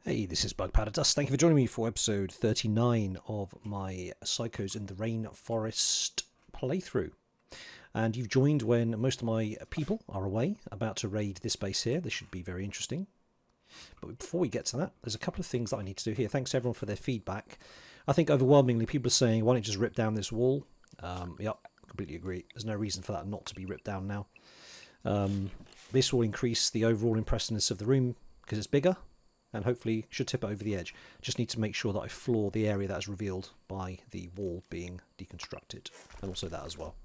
Hey, this is Bug Powder Dust. Thank you for joining me for episode 39 of my Psychos in the Rainforest playthrough. And you've joined when most of my people are away, about to raid this base here. This should be very interesting. But before we get to that, there's a couple of things that I need to do here. Thanks to everyone for their feedback. I think overwhelmingly people are saying, why don't you just rip down this wall? Yep, completely agree. There's no reason for that not to be ripped down now. This will increase the overall impressiveness of the room because it's bigger. And hopefully should tip it over the edge. Just need to make sure that I floor the area that's revealed by the wall being deconstructed, and also that as well.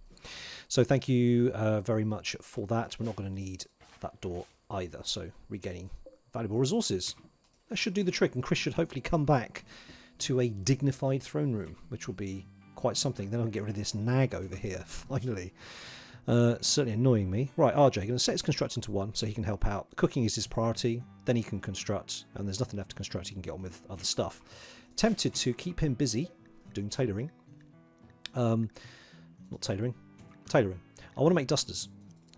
So thank you very much for that. We're not going to need that door either, so regaining valuable resources. That should do the trick, and Chris should hopefully come back to a dignified throne room, which will be quite something. Then I can get rid of this nag over here, finally. Certainly annoying me. Right, RJ, going to set his construct into 1 so he can help out. Cooking is his priority, then he can construct, and there's nothing left to construct, he can get on with other stuff. Tempted to keep him busy doing tailoring. Not tailoring. Tailoring. I want to make dusters.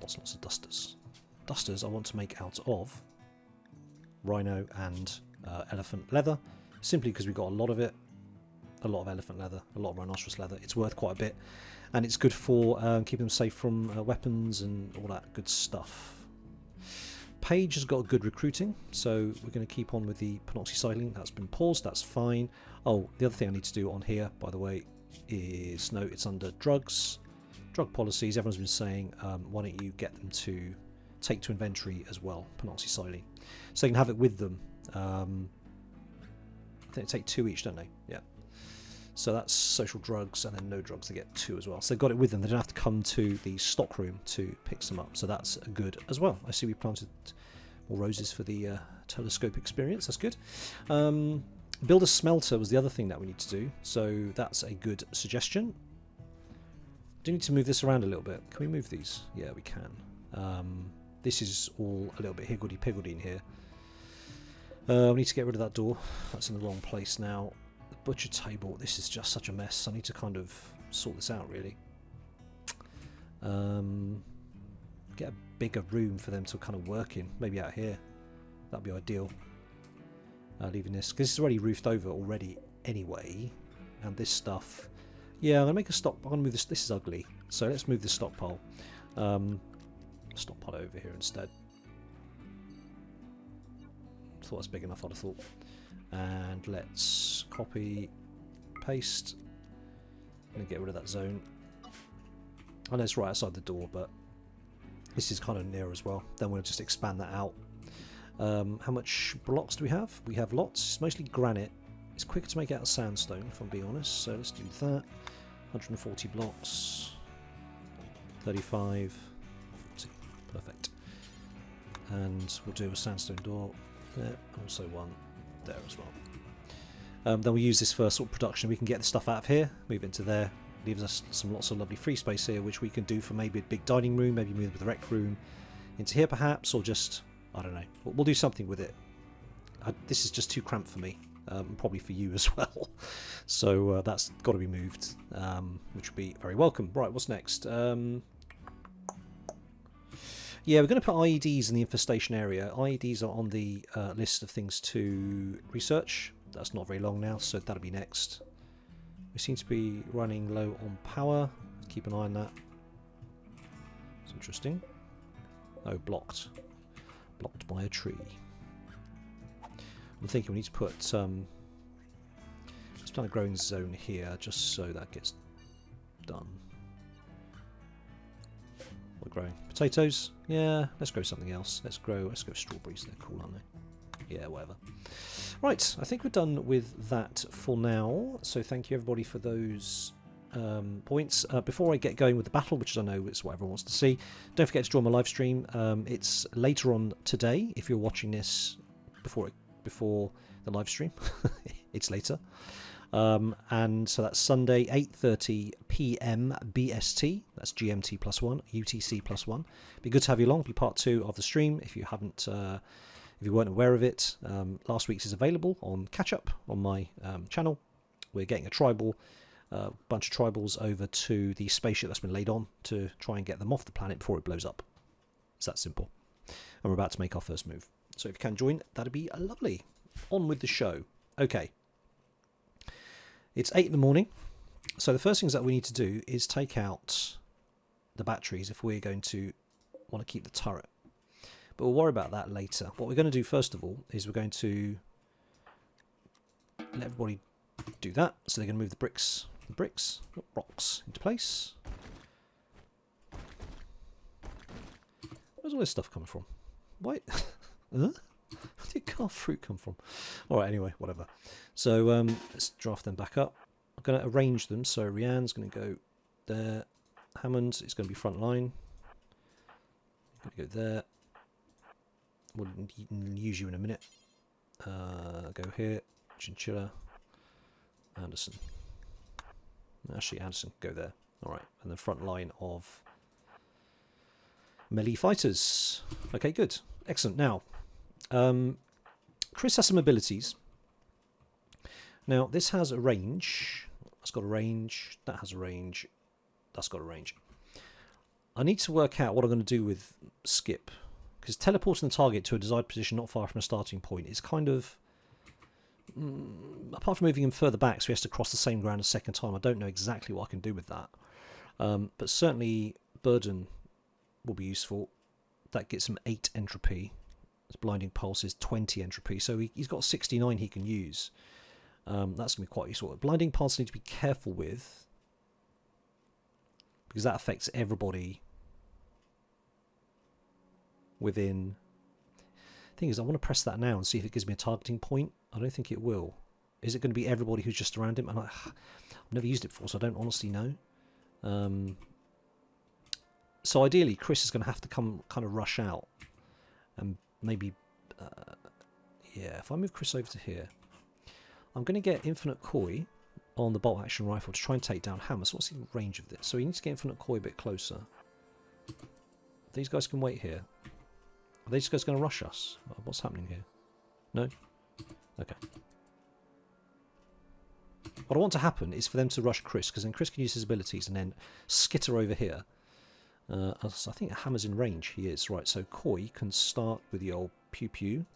Lots and lots of dusters. Dusters I want to make out of rhino and elephant leather, simply because we've got a lot of it. A lot of elephant leather, a lot of rhinoceros leather. It's worth quite a bit, and it's good for keeping them safe from weapons and all that good stuff. Paige has got good recruiting, so we're going to keep on with the penoxycycline. That's been paused, that's fine. Oh, the other thing I need to do on here, by the way, is, no, it's under drugs. Drug policies, everyone's been saying, why don't you get them to take to inventory as well, penoxycycline. So you can have it with them. I think they take 2 each, don't they? Yeah. So that's social drugs, and then no drugs, they get 2 as well. So they've got it with them. They don't have to come to the stock room to pick some up. So that's good as well. I see we planted more roses for the telescope experience. That's good. Build a smelter was the other thing that we need to do. So that's a good suggestion. Do need to move this around a little bit. Can we move these? Yeah, we can. This is all a little bit higgledy-piggledy in here. We need to get rid of that door. That's in the wrong place now. Butcher table, this is just such a mess. I need to kind of sort this out, really. Get a bigger room for them to kind of work in, maybe out here. That'd be ideal. Leaving this, because it's already roofed over already anyway, and this stuff, yeah, I'm gonna make a stock. I'm gonna move this. This is ugly, so let's move the stockpile. Stockpile over here instead. Thought that's big enough, I'd have thought. And let's copy, paste, and get rid of that zone. I know it's right outside the door, but this is kind of near as well. Then we'll just expand that out. How much blocks do we have? We have lots. It's mostly granite. It's quicker to make out of sandstone, if I'm being honest. So let's do that. 140 blocks. 35. 40. Perfect. And we'll do a sandstone door there. Also one there as well. Then we use this for sort of production. We can get the stuff out of here, move into there, leaves us lots of lovely free space here, which we can do for maybe a big dining room, maybe move the rec room into here perhaps, or just, I don't know, we'll do something with it. This is just too cramped for me, probably for you as well, so that's got to be moved, which would be very welcome. Right, what's next? Yeah, we're going to put IEDs in the infestation area. IEDs are on the list of things to research. That's not very long now, so that'll be next. We seem to be running low on power. Keep an eye on that. It's interesting. Oh, blocked. Blocked by a tree. I'm thinking we need to put let's plant a growing zone here, just so that gets done. We're growing potatoes. Yeah, let's grow something else. Let's go strawberries. They're cool, aren't they? Yeah, whatever. Right, I think we're done with that for now. So thank you everybody for those points. Before I get going with the battle, which I know is what everyone wants to see, don't forget to join my live stream. It's later on today. If you're watching this before the live stream, it's later. And so that's Sunday, 8:30 PM BST. That's GMT +1, UTC +1. Be good to have you along. Be part 2 of the stream if you haven't, if you weren't aware of it. Last week's is available on catch up on my channel. We're getting a bunch of tribals over to the spaceship that's been laid on to try and get them off the planet before it blows up. It's that simple. And we're about to make our first move. So if you can join, that'd be lovely. on with the show. Okay. It's 8 in the morning. So the first things that we need to do is take out the batteries if we're going to want to keep the turret. But we'll worry about that later. What we're going to do first of all is we're going to let everybody do that. So they're going to move the rocks into place. Where's all this stuff coming from? Wait, where did carved fruit come from? Alright, anyway, whatever. So let's draft them back up. I'm going to arrange them. So Rianne's going to go there. Hammond is going to be front line. Going to go there. We'll use you in a minute. Go here. Chinchilla. Anderson. Actually, Anderson can go there. Alright, and the front line of melee fighters. Okay, good. Excellent. Now, Chris has some abilities. Now, this has a range. That's got a range. That has a range. That's got a range. I need to work out what I'm going to do with Skip. Because teleporting the target to a desired position not far from a starting point is kind of... apart from moving him further back so he has to cross the same ground a second time, I don't know exactly what I can do with that. But certainly Burden will be useful. That gets him 8 entropy. His blinding pulse is 20 entropy, so he's got 69 he can use. That's going to be quite useful. Blinding pulse I need to be careful with, because that affects everybody within... Thing is, I want to press that now and see if it gives me a targeting point. I don't think it will. Is it going to be everybody who's just around him? And I've never used it before, so I don't honestly know. So ideally, Chris is going to have to kind of rush out, and maybe, yeah. If I move Chris over to here, I'm going to get infinite koi on the bolt action rifle to try and take down Hammer. So what's the range of this? So he needs to get infinite koi a bit closer. These guys can wait here. Are these guys going to rush us? What's happening here? No? Okay. What I want to happen is for them to rush Chris, because then Chris can use his abilities and then skitter over here. I think Hammer's in range. He is. Right, so Koi can start with the old pew-pew.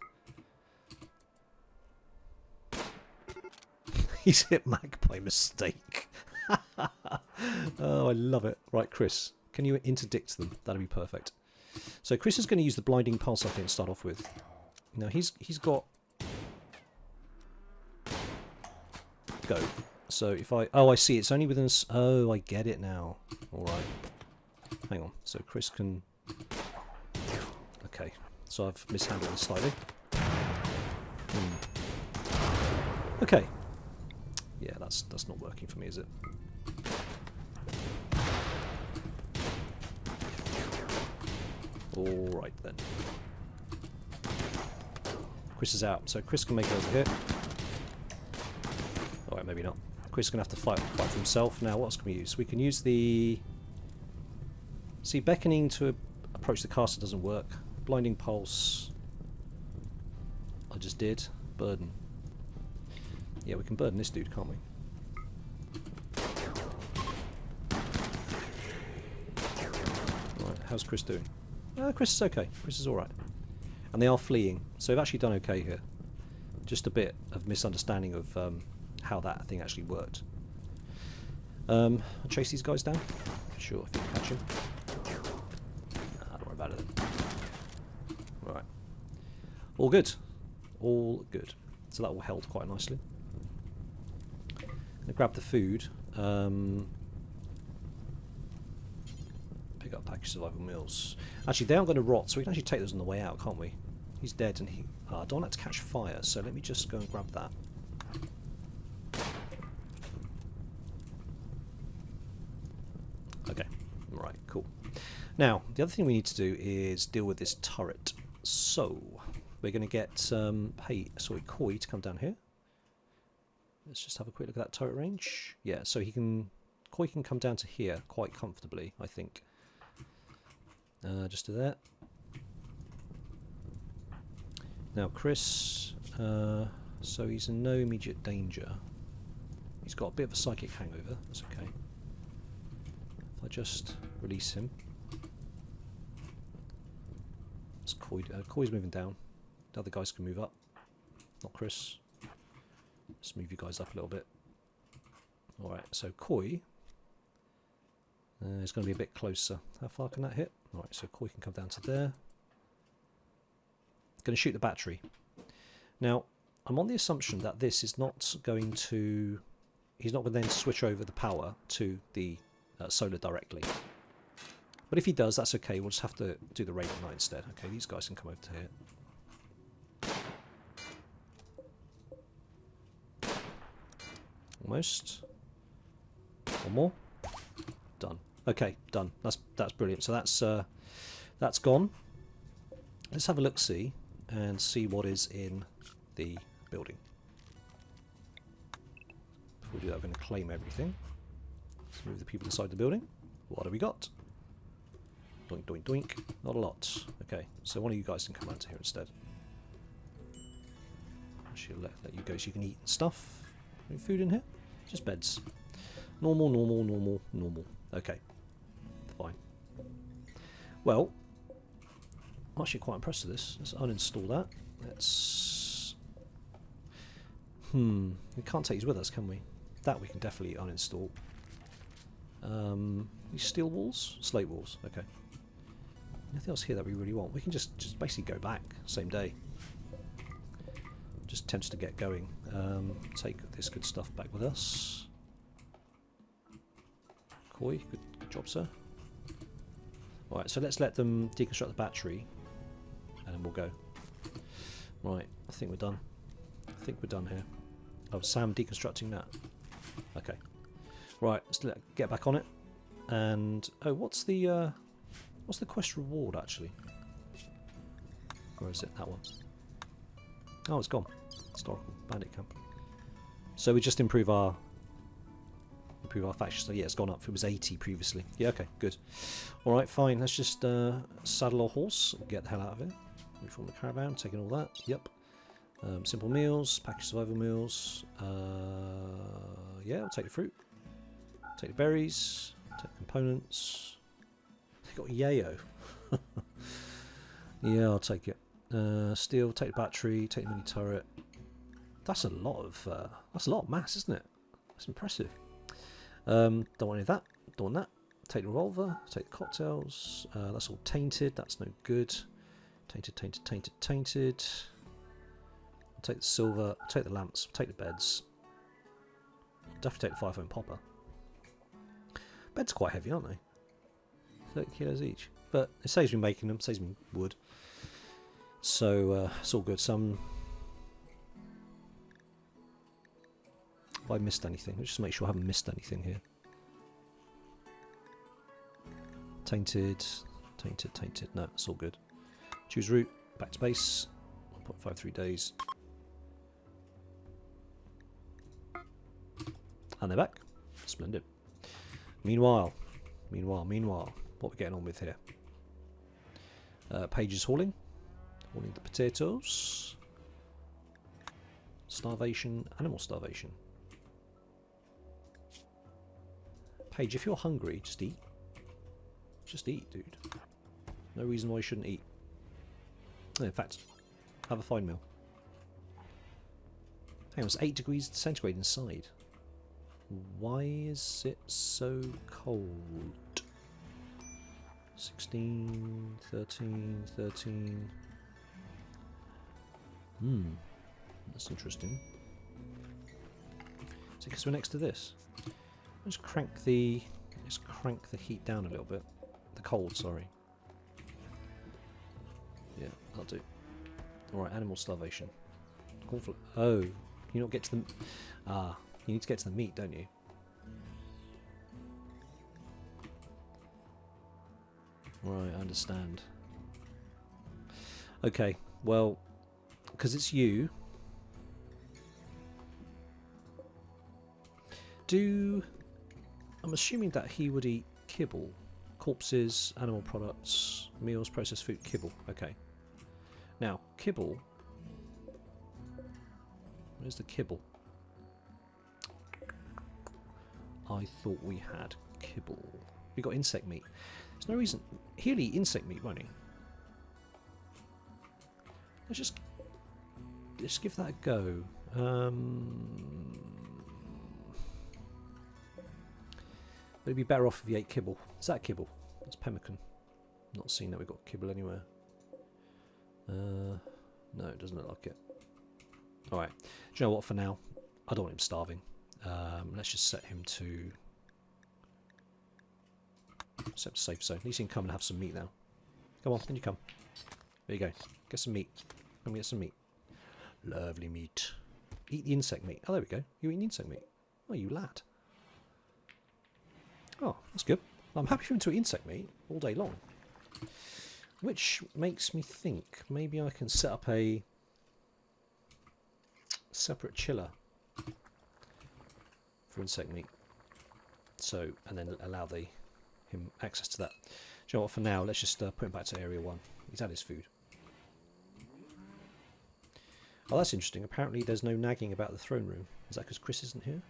He's hit Mac by mistake. Oh, I love it. Right, Chris, can you interdict them? That'd be perfect. So Chris is going to use the blinding pulse, I think, to start off with. Now he's got... Go. So if I... Oh, I see. It's only within... Oh, I get it now. Alright. Hang on. So Chris can... Okay. So I've mishandled it slightly. Okay. Yeah, that's not working for me, is it? Alright then. Chris is out, so Chris can make it over here. Alright, maybe not. Chris is going to have to fight for himself. Now, what else can we use? We can use the... See, beckoning to approach the caster doesn't work. Blinding pulse. I just did. Burden. Yeah, we can burden this dude, can't we? Right, how's Chris doing? Chris is okay. Chris is alright. And they are fleeing, so they've actually done okay here. Just a bit of misunderstanding of how that thing actually worked. I'll chase these guys down. Sure, if you can catch him. Don't worry about it then. Right. All good. All good. So that all held quite nicely. I'm going to grab the food. Pick up package survival meals. Actually, they aren't going to rot, so we can actually take those on the way out, can't we? He's dead, and he... I don't like to catch fire, so let me just go and grab that. Okay. Right, cool. Now, the other thing we need to do is deal with this turret. So, we're going to get... Koi to come down here. Let's just have a quick look at that turret range. Yeah, so he can... Koi can come down to here quite comfortably, I think. Just do that. Now Chris, so he's in no immediate danger. He's got a bit of a psychic hangover, that's okay. If I just release him. It's Koi, Koi's moving down. The other guys can move up. not Chris. Let's move you guys up a little bit. Alright, so Koi is going to be a bit closer. How far can that hit? Alright, so Koi can come down to there. Going to shoot the battery. Now, I'm on the assumption that this is not going to... He's not going to then switch over the power to the solar directly. But if he does, that's okay. We'll just have to do the radiant light instead. Okay, these guys can come over to here. Almost. One more. Done. Okay, done. That's brilliant. So that's gone. Let's have a look-see and see what is in the building. Before we do that, I'm going to claim everything. Let's move the people inside the building. What have we got? Doink, doink, doink. Not a lot. Okay, so one of you guys can come out to here instead. Actually, let you go so you can eat stuff. Any food in here? Just beds. Normal, normal, normal, normal. Okay, fine. Well, I'm actually quite impressed with this. Let's uninstall that. Let's... we can't take these with us, can we? That we can definitely uninstall. These steel walls? Slate walls, okay. Anything else here that we really want? We can just basically go back, same day. Just tempted to get going. Take this good stuff back with us. Koi, good job, sir. Alright, so let's let them deconstruct the battery, and then we'll go. Right, I think we're done. I think we're done here. Oh, Sam deconstructing that. Okay. Right, let's get back on it. And oh, what's the quest reward actually? Where is it? That one. Oh, it's gone. Historical bandit camp. So we just improve our faction. So yeah, it's gone up. It was 80 previously. Yeah, okay, good. All right, fine. Let's just saddle our horse and get the hell out of here. Reform the caravan, taking all that. Yep. Simple meals, package survival meals. Yeah, I'll take the fruit. Take the berries. Take the components. They got yayo. Yeah, I'll take it. Steel. Take the battery. Take the mini turret. That's a lot of mass, isn't it? That's impressive. Don't want any of that. Don't want that. Take the revolver. Take the cocktails. That's all tainted. That's no good. Tainted, tainted, tainted, tainted. Take the silver. Take the lamps. Take the beds. Definitely take the 5-phone popper. Beds are quite heavy, aren't they? 30 kilos each. But it saves me making them. Saves me wood. So it's all good. Some. Have I missed anything? Let's just make sure I haven't missed anything here. Tainted, tainted, tainted. No, it's all good. Choose route. Back to base. 1.53 days. And they're back. Splendid. Meanwhile, what are we getting on with here? Pages hauling. Hauling the potatoes. Starvation. Animal starvation. Paige, if you're hungry, just eat. Just eat, dude. No reason why you shouldn't eat. In fact, have a fine meal. Hang on, it's 8 degrees centigrade inside. Why is it so cold? 16, 13, 13. That's interesting. Is it because we're next to this? Let's crank the heat down a little bit. The cold, sorry. Yeah, that'll do. Alright, animal starvation. Cornflower. Oh, you not get to the... Ah, you need to get to the meat, don't you? Right, I understand. Okay, well, because it's you... I'm assuming that he would eat kibble. Corpses, animal products, meals, processed food, kibble. Okay. Now, kibble. Where's the kibble? I thought we had kibble. We got insect meat. There's no reason. He'll eat insect meat, won't he? Let's just... let's give that a go. It'd be better off if you ate kibble. Is that kibble? It's pemmican. Not seeing that we've got kibble anywhere. No, it doesn't look like it. Alright. Do you know what, for now? I don't want him starving. Let's just set him to... set to safe zone. At least he can come and have some meat now. Come on, can you come? There you go. Get some meat. Come get some meat. Lovely meat. Eat the insect meat. Oh, there we go. You eat insect meat. Oh, you lad. Oh, that's good. I'm happy for him to eat insect meat all day long. Which makes me think maybe I can set up a separate chiller for insect meat. So, and then allow him access to that. Do you know what, for now, let's just put him back to Area 1. He's had his food. Oh, that's interesting. Apparently there's no nagging about the throne room. Is that because Chris isn't here?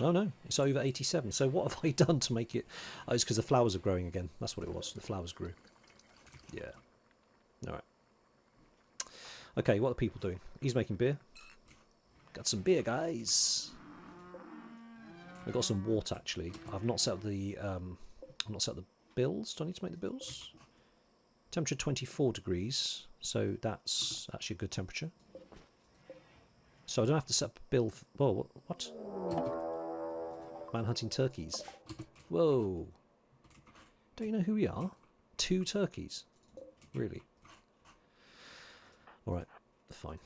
Oh no, it's over 87. So what have I done to make it... Oh, it's because the flowers are growing again. That's what it was. The flowers grew. Yeah. Alright. Okay, what are people doing? He's making beer. Got some beer, guys. We've got some water, actually. I've not set up the... I've not set up the bills. Do I need to make the bills? Temperature 24 degrees. So that's actually a good temperature. So I don't have to set up a bill... Whoa, what? Man hunting turkeys. Whoa. Don't you know who we are? 2 turkeys. Really? Alright, fine.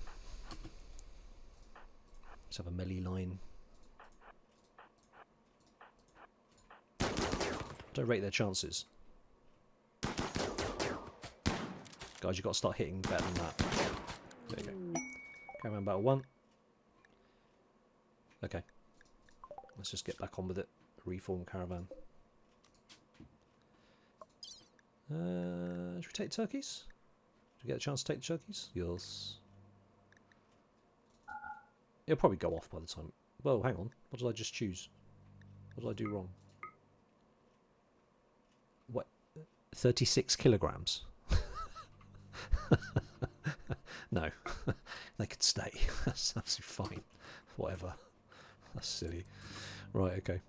Let's have a melee line. Don't rate their chances. Guys, you've got to start hitting better than that. There you go. Caravan battle 1. Okay. Let's just get back on with it. Reform caravan. Should we take the turkeys? Did we get a chance to take the turkeys? Yes. It'll probably go off by the time... Whoa, hang on. What did I just choose? What did I do wrong? What? 36 kilograms? No. They could stay. That's absolutely fine. Whatever. That's silly. Right, okay.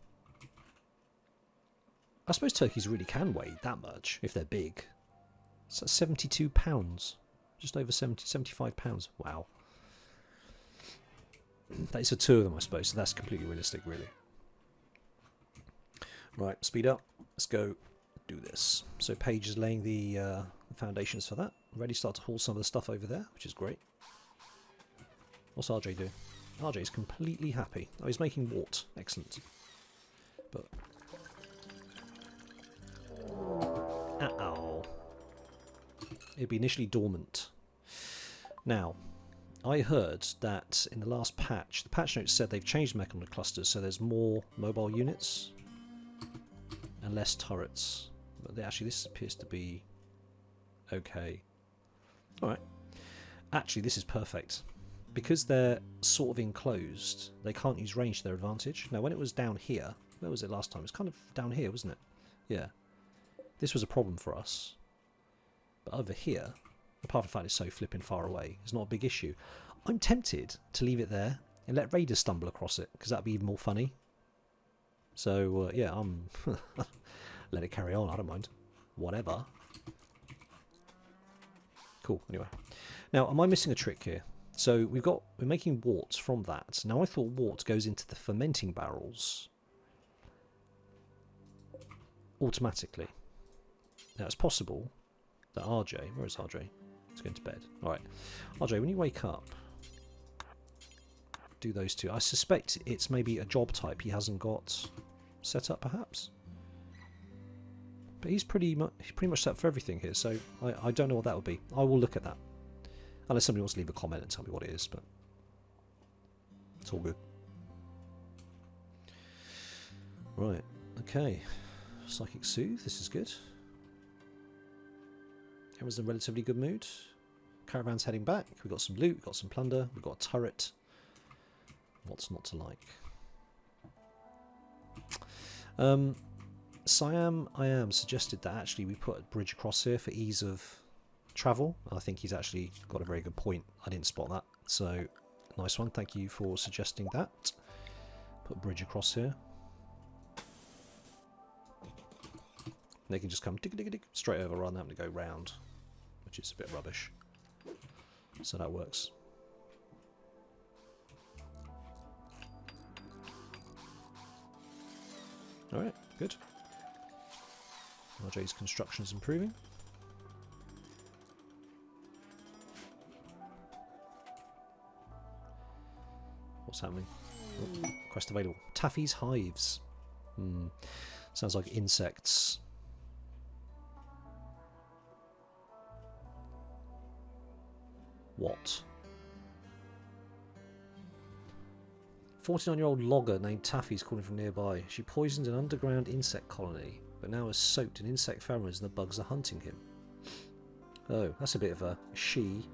I suppose turkeys really can weigh that much if they're big. So 72 pounds. Just over 75 pounds. Wow. That is for 2 of them, I suppose, so that's completely realistic, really. Right, speed up. Let's go do this. So Paige is laying the foundations for that. Ready to start to haul some of the stuff over there, which is great. What's RJ doing? RJ is completely happy. Oh, he's making wart. Excellent. But... Uh-oh. It'd be initially dormant. Now, I heard that in the last patch, the patch notes said they've changed mech on the clusters, so there's more mobile units and less turrets. But actually, this appears to be okay. Alright. Actually, this is perfect. Because they're sort of enclosed, they can't use range to their advantage. Now, when it was down here, where was it last time? It was kind of down here, wasn't it? Yeah. This was a problem for us. But over here, apart from the fact it's so flipping far away, it's not a big issue. I'm tempted to leave it there and let raiders stumble across it, because that'd be even more funny. So, yeah, I'm... let it carry on, I don't mind. Whatever. Cool, anyway. Now, am I missing a trick here? So we're making warts from that. Now I thought wart goes into the fermenting barrels automatically. Now it's possible that RJ, where is RJ? He's going to bed. Alright. RJ, when you wake up, do those 2. I suspect it's maybe a job type he hasn't got set up perhaps. But he's pretty much set up for everything here, so I don't know what that would be. I will look at that. Unless somebody wants to leave a comment and tell me what it is, but it's all good. Right, okay. Psychic Soothe, this is good. Everyone's in a relatively good mood. Caravan's heading back. We've got some loot, we've got some plunder, we've got a turret. What's not to like? I am suggested that actually we put a bridge across here for ease of travel. I think he's actually got a very good point. I didn't spot that. So, nice one. Thank you for suggesting that. Put a bridge across here. They can just come straight over rather than having to go round, which is a bit rubbish. So that works. Alright, good. RJ's construction is improving. What's happening? Oh, quest available. Taffy's hives. Sounds like insects. What? 49-year-old logger named Taffy is calling from nearby. She poisoned an underground insect colony, but now has soaked in insect pheromones and the bugs are hunting him. Oh, that's a bit of a he.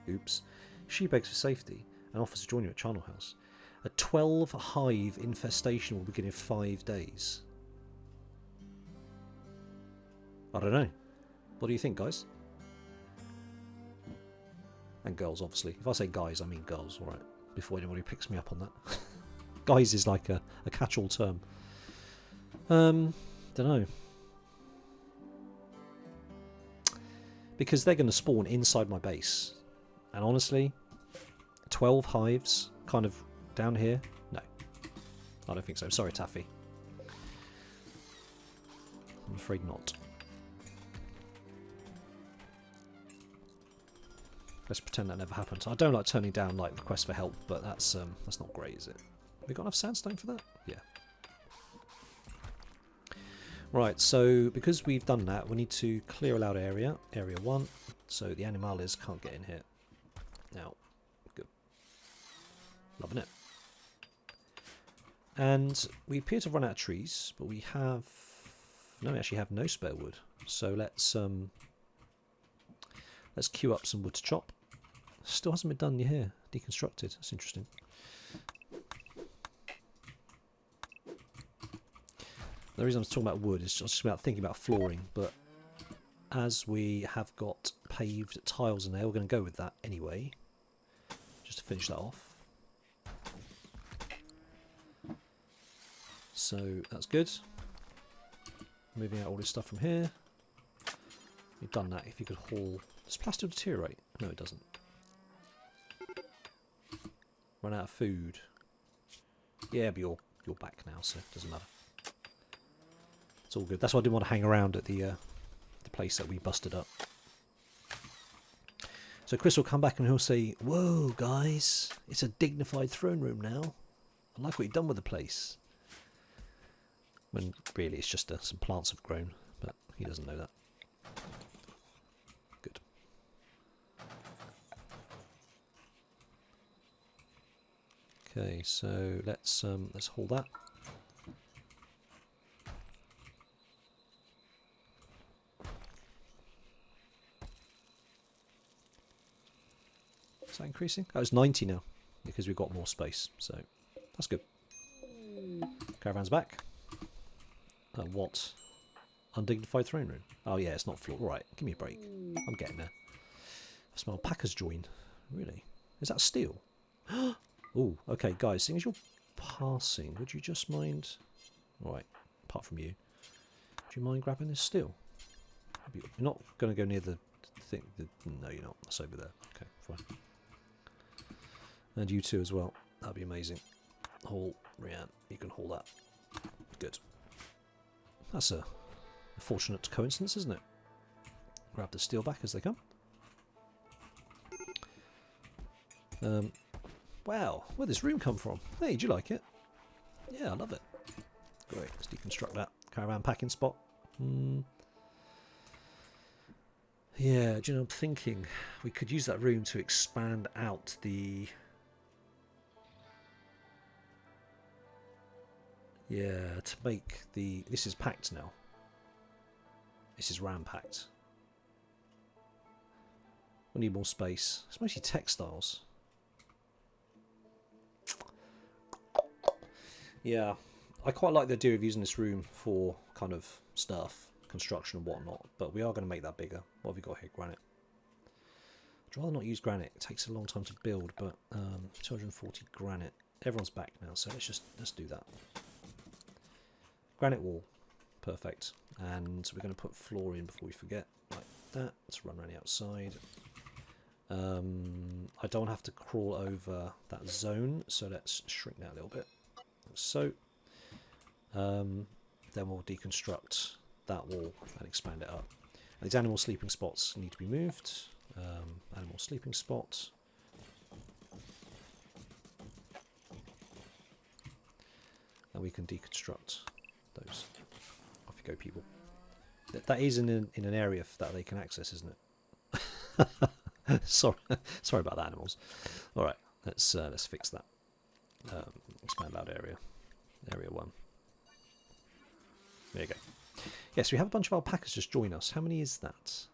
Oops. She begs for safety and offers to join you at Charnel House. A 12 hive infestation will begin in 5 days. I don't know. What do you think, guys? And girls, obviously. If I say guys, I mean girls, alright. Before anybody picks me up on that. Guys is like a catch-all term. Don't know. Because they're going to spawn inside my base. And honestly, 12 hives kind of down here? No. I don't think so. Sorry, Taffy. I'm afraid not. Let's pretend that never happened. I don't like turning down like requests for help, but that's not great, is it? Have we got enough sandstone for that? Yeah. Right, so because we've done that, we need to clear allowed area, area 1, so the animales can't get in here. Now, good. Loving it. And we appear to run out of trees, but we have... No, we actually have no spare wood. So let's queue up some wood to chop. Still hasn't been done here. Deconstructed. That's interesting. The reason I'm talking about wood is just about thinking about flooring, but as we have got paved tiles in there, we're going to go with that anyway. Just to finish that off. So that's good. Moving out all this stuff from here. You've done that. If you could haul... Does plastic deteriorate? No, it doesn't. Run out of food. Yeah, but you're back now, so it doesn't matter. It's all good. That's why I didn't want to hang around at the place that we busted up. So Chris will come back and he'll say, "Whoa, guys, it's a dignified throne room now. I like what you've done with the place." When really it's just some plants have grown, but he doesn't know that. Good. Okay, so let's haul that. Is that increasing? Oh, it's 90 now because we've got more space, so that's good. Caravan's back. What? Undignified throne room? Oh yeah, it's not floor. Right, give me a break. I'm getting there. I smell Packers join. Really? Is that steel? Oh, okay, guys. Seeing as you're passing, would you just mind? Right, apart from you, do you mind grabbing this steel? You're not going to go near the thing. No, you're not. That's over there. Okay, fine. And you too as well. That'd be amazing. Haul, Rianne. You can haul that. Good. That's a fortunate coincidence, isn't it? Grab the steel back as they come. Wow, where'd this room come from? Hey, do you like it? Yeah, I love it. Great, let's deconstruct that. Caravan packing spot. Yeah, do you know, I'm thinking we could use that room to expand out the... Yeah, to make the... This is packed now. This is ram-packed. We need more space. It's mostly textiles. Yeah, I quite like the idea of using this room for kind of stuff. construction and whatnot, but we are going to make that bigger. What have we got here? Granite. I'd rather not use granite. It takes a long time to build, but 240 granite. Everyone's back now, so let's do that. Granite wall. Perfect. And we're going to put floor in before we forget, like that. Let's run around the outside. I don't have to crawl over that zone, so let's shrink that a little bit. Like so. Then we'll deconstruct that wall and expand it up. And these animal sleeping spots need to be moved. Animal sleeping spot. And we can deconstruct those. Off you go, people. That is in an area that they can access, isn't it? sorry about that, animals. All right, let's fix that. Expand out area 1. There you go. Yes, we have a bunch of alpacas just join us. How many is that?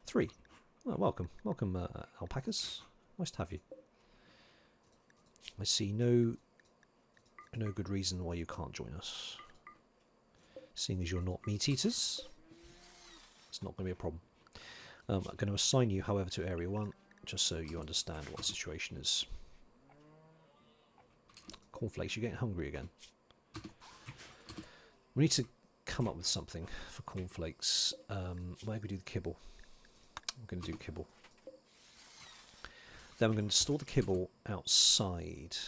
3. Oh, welcome, alpacas. Nice to have you. I see no good reason why you can't join us. Seeing as you're not meat eaters, it's not going to be a problem. I'm going to assign you, however, to Area 1, just so you understand what the situation is. Cornflakes, you're getting hungry again. We need to come up with something for cornflakes. Maybe do the kibble. I'm going to do kibble. Then we're going to store the kibble outside.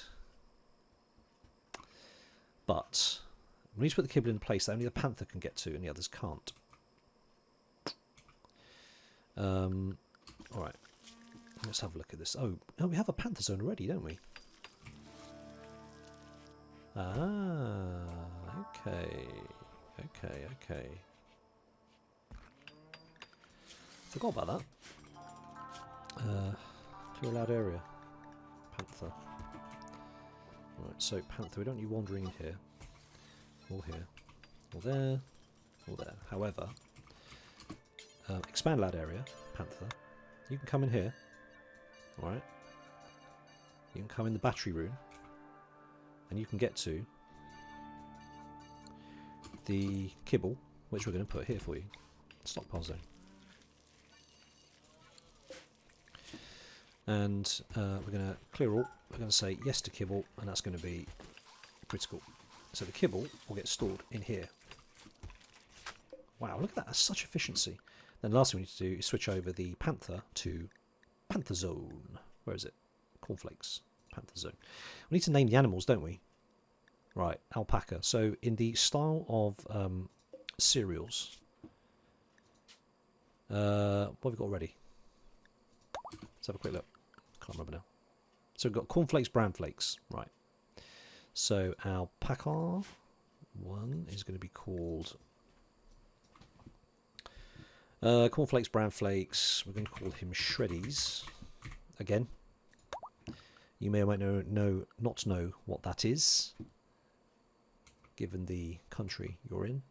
But we need to put the kibble in a place that only the panther can get to and the others can't. Alright. Let's have a look at this. Oh, we have a panther zone already, don't we? Ah, okay. Okay. Forgot about that. Clear allowed area. Panther. Alright, so panther, we don't need you wandering in here. Or here. Or there. Or there. However, expand allowed area. Panther. You can come in here. Alright. You can come in the battery room. And you can get to the kibble, which we're going to put here for you. Stockpile zone. And we're going to clear all. We're going to say yes to kibble, and that's going to be critical. So the kibble will get stored in here. Wow, look at that. That's such efficiency. Then the last thing we need to do is switch over the panther to panther zone. Where is it? Cornflakes. Panther zone. We need to name the animals, don't we? Right, alpaca. So in the style of cereals, what have we got ready? Let's have a quick look. Can't remember now. So we've got cornflakes, bran flakes. Right. So alpaca 1 is going to be called cornflakes, bran flakes. We're going to call him Shreddies. Again, you may or may not know what that is, given the country you're in.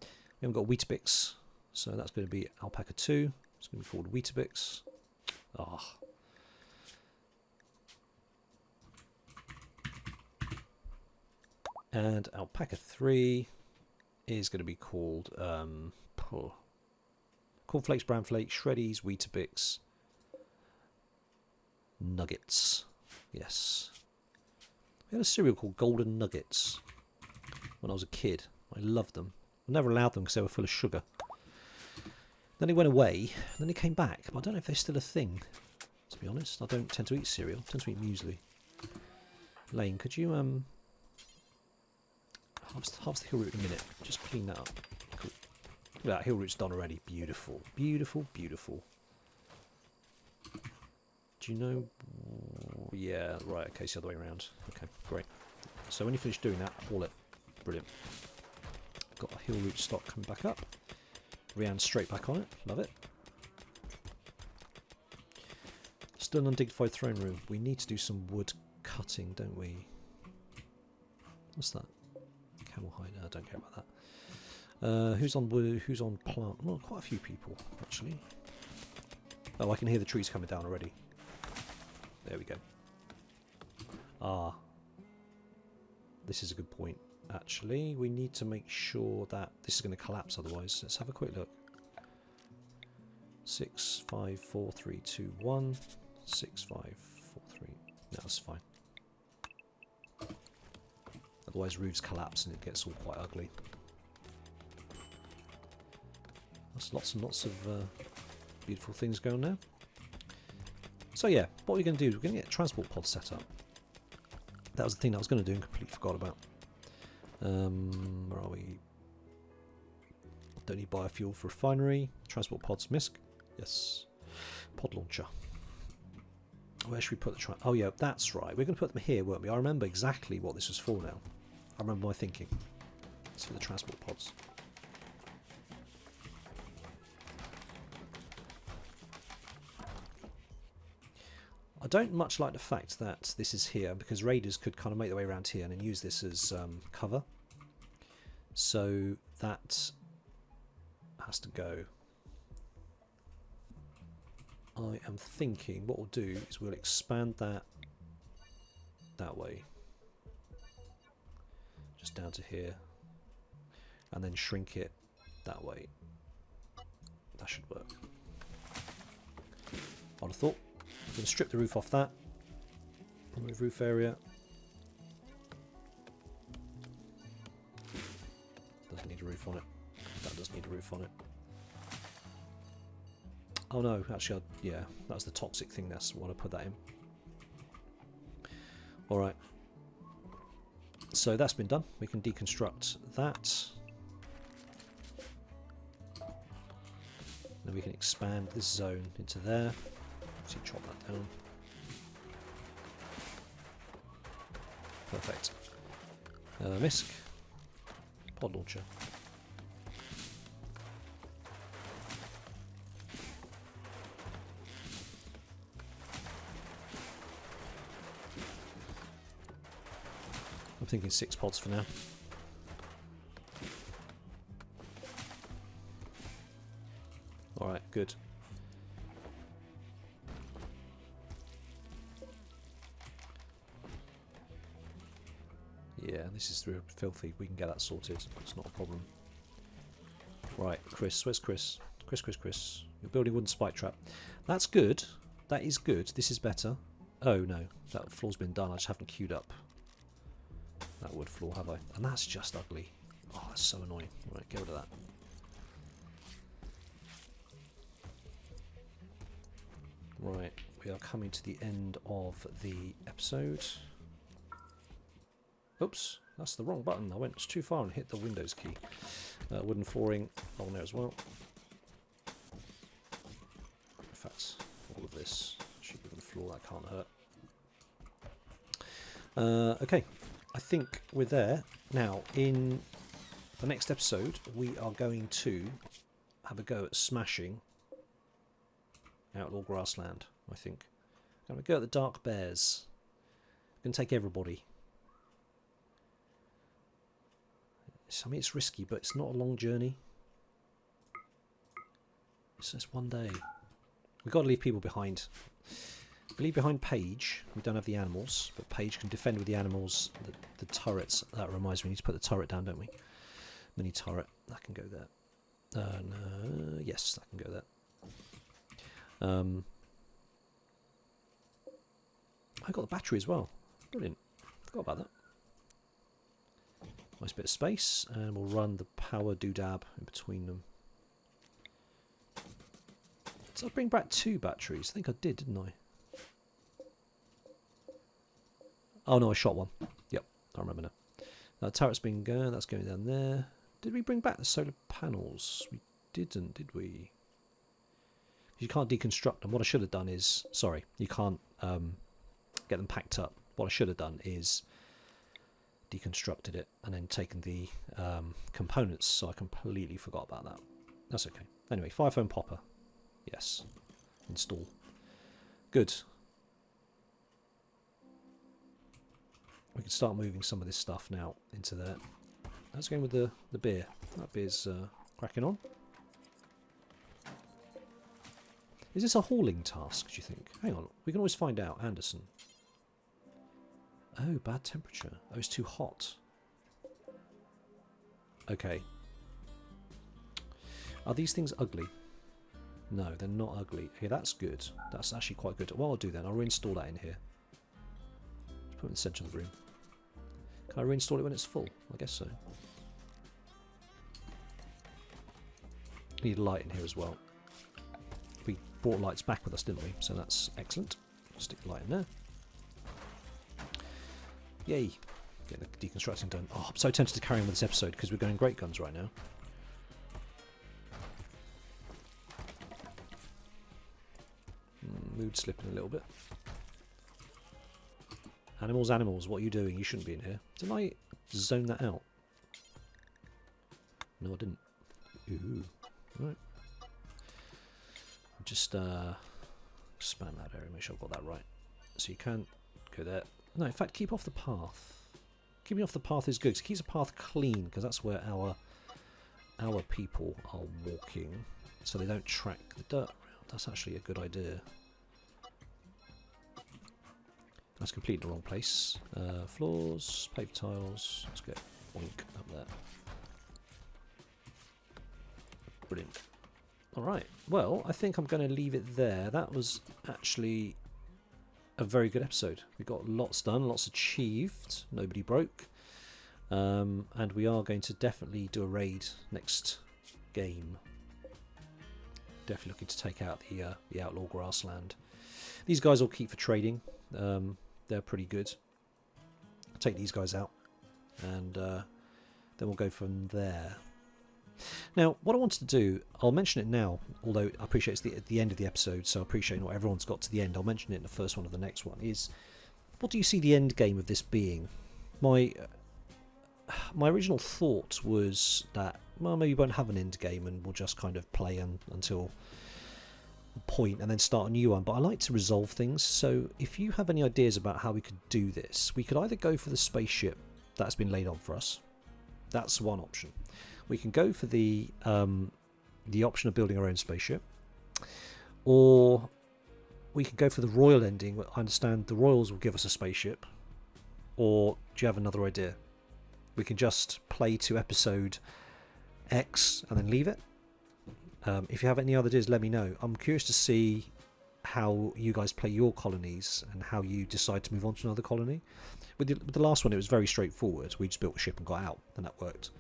We haven't got Weetabix, so that's going to be alpaca 2. It's going to be called Weetabix. Ah. And alpaca 3 is going to be called cornflakes, bran flakes, Shreddies, Weetabix, Nuggets. Yes. We had a cereal called Golden Nuggets when I was a kid. I loved them. I never allowed them because they were full of sugar. Then they went away, and then they came back. But I don't know if they're still a thing, to be honest. I don't tend to eat cereal. I tend to eat muesli. Lane, could you halves the hill root in a minute. Just clean that up. Cool. That hill root's done already. Beautiful. Beautiful, beautiful. Do you know? Yeah, right. Okay, it's the other way around. Okay, great. So when you finish doing that, haul it. Brilliant. Got a hill root stock coming back up. Rianne straight back on it. Love it. Still an undignified throne room. We need to do some wood cutting, don't we? What's that? Camel hide. I don't care about that. Who's on wood? Who's on plant? Well, quite a few people actually. Oh, I can hear the trees coming down already. There we go. Ah, this is a good point. actually. We need to make sure that this is going to collapse otherwise. Let's have a quick look. 6, 5, 4, 3, 2, 1. 6, 5, 4, 3. No, that's fine. Otherwise roofs collapse and it gets all quite ugly. There's lots and lots of beautiful things going now. So yeah, what we're going to do is we're going to get a transport pod set up. That was the thing that I was going to do and completely forgot about. Where are we? Don't need biofuel for refinery. Transport pods, MISC. Yes. Pod launcher. Where should we put the oh yeah, that's right. We're going to put them here, weren't we? I remember exactly what this was for now. I remember my thinking. It's for the transport pods. I don't much like the fact that this is here, because raiders could kind of make their way around here and then use this as cover. So that has to go. I am thinking what we'll do is we'll expand that way. Just down to here. And then shrink it that way. That should work. I'd have thought. I'm going to strip the roof off that. Remove roof area. Doesn't need a roof on it. That does need a roof on it. Oh no, actually, yeah, that was the toxic thing. That's why I put that in. Alright. So that's been done. We can deconstruct that. Then we can expand this zone into there. So chop that down. Perfect. MISC. Pod launcher. I'm thinking 6 pods for now. Alright, good. Yeah, this is filthy. We can get that sorted. It's not a problem. Right, Chris. Where's Chris? Chris. You're building wooden spike trap. That's good. That is good. This is better. Oh, no. That floor's been done. I just haven't queued up that wood floor, have I? And that's just ugly. Oh, that's so annoying. Right, get rid of that. Right, we are coming to the end of the episode. Oops, that's the wrong button. I went too far and hit the Windows key. Wooden flooring along there as well. In fact, all of this should be on the floor. That can't hurt. Okay, I think we're there. Now, in the next episode, we are going to have a go at smashing Outlaw Grassland, I think. I'm going to go at the Dark Bears. I'm going to take everybody. I mean, it's risky, but it's not a long journey. It's just one day. We've got to leave people behind. If we leave behind Paige, we don't have the animals, but Paige can defend with the animals, the turrets. That reminds me, we need to put the turret down, don't we? Mini turret. That can go there. No, yes, that can go there. I got the battery as well. Brilliant. Forgot about that. Nice bit of space, and we'll run the power doodab in between them. Did I bring back 2 batteries? I think I did, didn't I? Oh no, I shot one. Yep, I remember now. Turret's been going, that's going down there. Did we bring back the solar panels? We didn't, did we? You can't deconstruct them. What I should have done is, sorry, you can't get them packed up. What I should have done is deconstructed it and then taken the components, so I completely forgot about that. That's okay. Anyway, fire foam popper. Yes. Install. Good. We can start moving some of this stuff now into there. How's it going with the beer? That beer's cracking on. Is this a hauling task, do you think? Hang on, we can always find out. Anderson. Oh, bad temperature. Oh, it's too hot. Okay. Are these things ugly? No, they're not ugly. Okay, that's good. That's actually quite good. What I'll do then, I'll reinstall that in here. Put it in the centre of the room. Can I reinstall it when it's full? I guess so. Need a light in here as well. We brought lights back with us, didn't we? So that's excellent. Stick the light in there. Yay! Getting the deconstructing done. Oh, I'm so tempted to carry on with this episode because we're going great guns right now. Mood slipping a little bit. Animals, animals, what are you doing? You shouldn't be in here. Didn't I zone that out? No, I didn't. Ooh. Right. Just expand that area, make sure I've got that right. So you can't go there. No, in fact, keep off the path. Keeping off the path is good, because it keeps the path clean, because that's where our people are walking, so they don't track the dirt around. That's actually a good idea. That's completely the wrong place. Floors, paper tiles. Let's get boink up there. Brilliant. Alright, well, I think I'm going to leave it there. That was actually a very good episode. We got lots done, lots achieved, nobody broke. And we are going to definitely do a raid next game. Definitely looking to take out the Outlaw Grassland. These guys will keep for trading. They're pretty good. I'll take these guys out, and then we'll go from there. Now, what I wanted to do, I'll mention it now, although I appreciate it's at the end of the episode, so I appreciate not everyone's got to the end. I'll mention it in the first one or the next one, is what do you see the end game of this being? My original thought was that, well, maybe we won't have an end game and we'll just kind of play until a point and then start a new one, but I like to resolve things, so if you have any ideas about how we could do this, we could either go for the spaceship that's been laid on for us. That's one option. We can go for the option of building our own spaceship, or we can go for the royal ending. I understand the royals will give us a spaceship, or do you have another idea? We can just play to episode X and then leave it. If you have any other ideas, let me know. I'm curious to see how you guys play your colonies and how you decide to move on to another colony. With the last one, it was very straightforward. We just built a ship and got out, and that worked.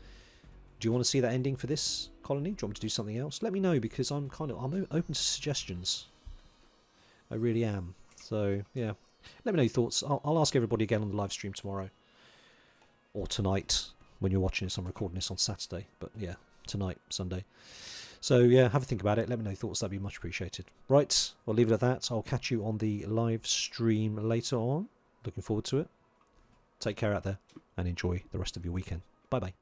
Do you want to see that ending for this colony? Do you want me to do something else? Let me know, because I'm open to suggestions. I really am. So yeah, let me know your thoughts. I'll ask everybody again on the live stream tomorrow, or tonight when you're watching this. I'm recording this on Saturday, but yeah, tonight, Sunday. So yeah, have a think about it. Let me know your thoughts. That'd be much appreciated. Right, we'll leave it at that. I'll catch you on the live stream later on. Looking forward to it. Take care out there and enjoy the rest of your weekend. Bye bye.